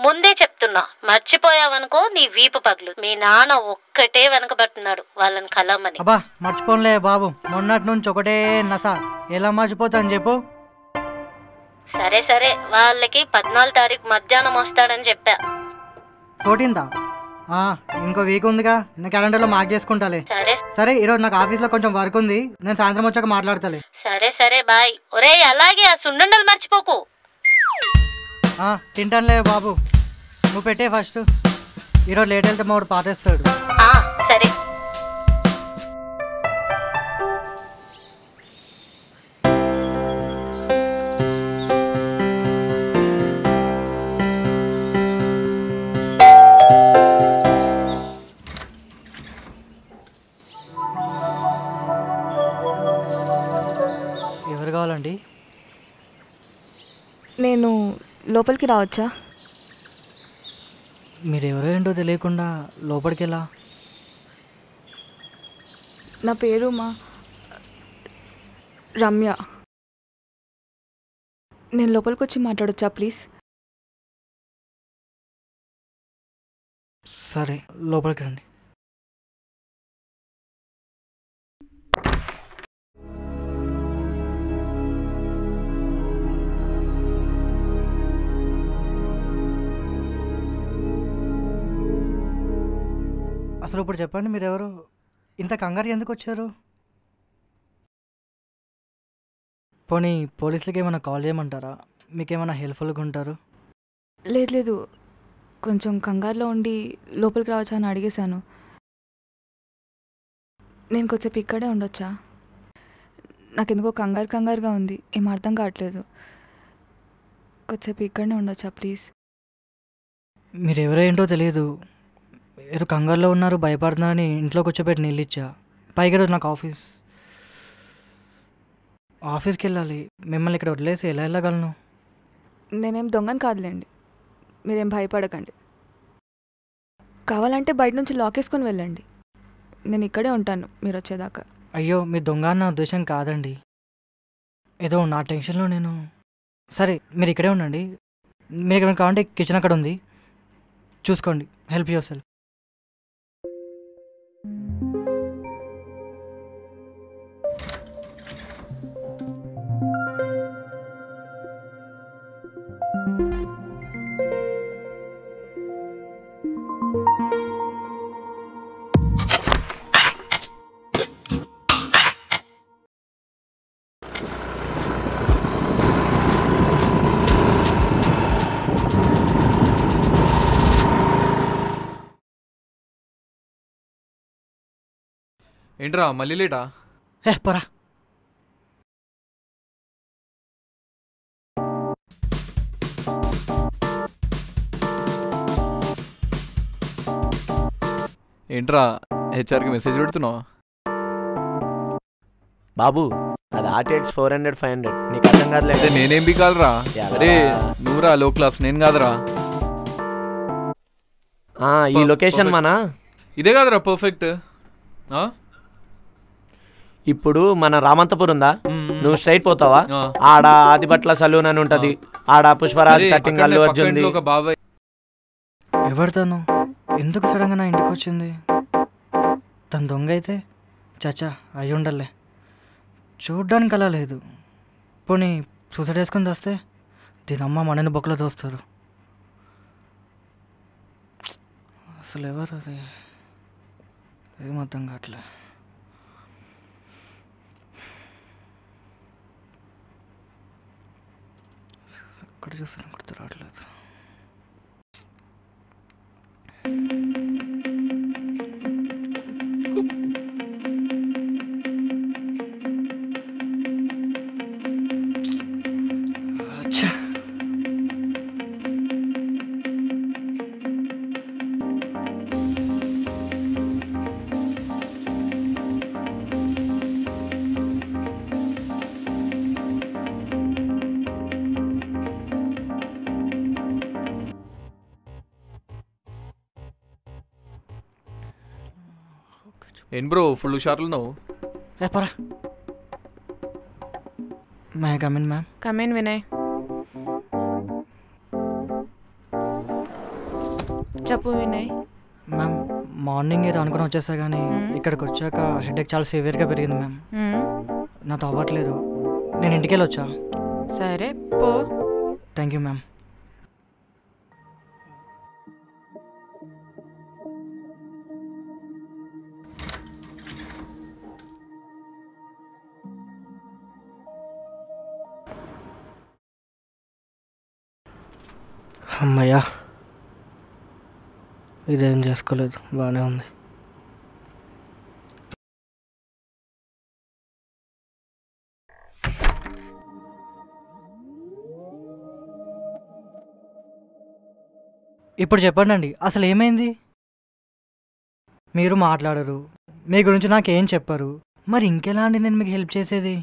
ముందే చెప్తున్నా, మర్చిపోయావనుకో నీ వీపు పగులు. మీ నాన్న ఒక్కటే వెనకబడుతున్నాడు వాళ్ళని కలవమని. అబ్బా మర్చిపోన్లే బాబు, మొన్నటి నుంచి ఒకటే నస, ఎలా మర్చిపోతాను చెప్పు. సరే సరే, వాళ్ళకి 14 తారీఖు మధ్యాహ్నం వస్తాడని చెప్పా. 14th ఇంకో వీక్ ఉందిగా, నేను క్యాలెండర్లో మార్క్ చేసుకుంటాలే. సరే సరే, ఈరోజు నాకు ఆఫీస్లో కొంచెం వర్క్ ఉంది, నేను సాయంత్రం వచ్చాక మాట్లాడతాలే. సరే సరే బాయ్. ఒరేయ్ అలాగే ఆ సున్నుండలు మర్చిపోకు. తింటానులే బాబు, నువ్వు పెట్టే ఫస్ట్. ఈరోజు లేట్ వెళ్తే మా వాడు పాటేస్తాడు. సరే. ఎవరు కావాలండి? నేను లోపలికి రావచ్చా? మీరెవరో ఏంటో తెలియకుండా లోపలికి ఎలా? నా పేరు రమ్య. నేను లోపలికి వచ్చి మాట్లాడొచ్చా ప్లీజ్? సరే, లోపలికి రండి. అసలు ఇప్పుడు చెప్పండి, మీరెవరు? ఇంత కంగారు ఎందుకు వచ్చారు? పోనీ పోలీసులకి ఏమైనా కాల్ చేయమంటారా? మీకేమైనా హెల్ప్ఫుల్గా ఉంటారు? లేదు, కొంచెం కంగారులో ఉండి లోపలికి రావచ్చా అని అడిగేశాను. నేను కొద్దిసేపు ఇక్కడే ఉండొచ్చా? నాకెందుకో కంగారుగా ఉంది, ఏం అర్థం కావట్లేదు. కొద్దిసేపు ఇక్కడనే ఉండొచ్చా ప్లీజ్? మీరెవరో ఏంటో తెలియదు, మీరు కంగారులో ఉన్నారు, భయపడుతున్నారని ఇంట్లోకి వచ్చేపెట్టి నీళ్ళు ఇచ్చా. పైగా రోజు నాకు ఆఫీస్కి వెళ్ళాలి. మిమ్మల్ని ఇక్కడ వదిలేసి ఎలా వెళ్ళగలను? నేనేం దొంగని కాదులేండి, మీరేం భయపడకండి. కావాలంటే బయట నుంచి లాక్ వేసుకొని వెళ్ళండి, నేను ఇక్కడే ఉంటాను మీరు వచ్చేదాకా. అయ్యో, మీ దొంగ అన్న ఉద్దేశం కాదండి, ఏదో నా టెన్షన్లో నేను. సరే, మీరు ఇక్కడే ఉండండి. మీరు ఏమైనా కావాలంటే కిచెన్ అక్కడ ఉంది, చూసుకోండి. Help your self. ఏంట్రా మళ్ళీ లేటా? పోరా. ఏంట్రా హెచ్ఆర్కి మెసేజ్ పెడుతున్నావా? బాబు అది RTX 400 500 నీకు అర్థం కాదులే. నేనేం బికాలరా? అరే నువ్వురా లో క్లాస్, నేను కాదురా. ఈ లొకేషన్ మన ఇదే కాదురా పర్ఫెక్ట్. ఇప్పుడు మన రామంతపూర్ ఉందా, నువ్వు స్ట్రైట్ పోతావా, ఆడ ఆదిబట్ల సలూన్ అని ఉంటది, ఆడ పుష్పరాజ్ కటింగ్ అల్లు అర్జున్. ఎవరు తను? ఎందుకు సడన్గా నా ఇంటికి వచ్చింది? తను దొంగ అయితే చచ్చా అయి ఉండలే, చూడ్డానికి అలా లేదు. పోనీ సూసైడ్ వేసుకుని వస్తే దీనమ్మ మనని బొక్కలో దోస్తారు. అసలు ఎవరు అది? ఏమర్థం కావట్లే. ఎక్కడ చూస్తాను గుర్తు రావట్లేదు. ఏం బ్రో ఫుల్ హుషార్లు ఉన్నావు? పరా. మ్యామ్. Come in Vinay. చెప్పు వినయ్. మ్యామ్ మార్నింగ్ ఏదో అనుకుని వచ్చేసా కానీ ఇక్కడికి వచ్చాక హెడేక్ చాలా సివియర్గా పెరిగింది మ్యామ్. నాతో అవ్వట్లేదు. నేను ఇంటికి వెళ్ళి వచ్చా. సరే పో. Thank you ma'am. అమ్మయ్యా, ఇదేం చేసుకోలేదు, బాగానే ఉంది. ఇప్పుడు చెప్పండి, అసలు ఏమైంది? మీరు మాట్లాడరు, మీ గురించి నాకేం చెప్పరు, మరి ఇంకెలా అండి నేను మీకు హెల్ప్ చేసేది?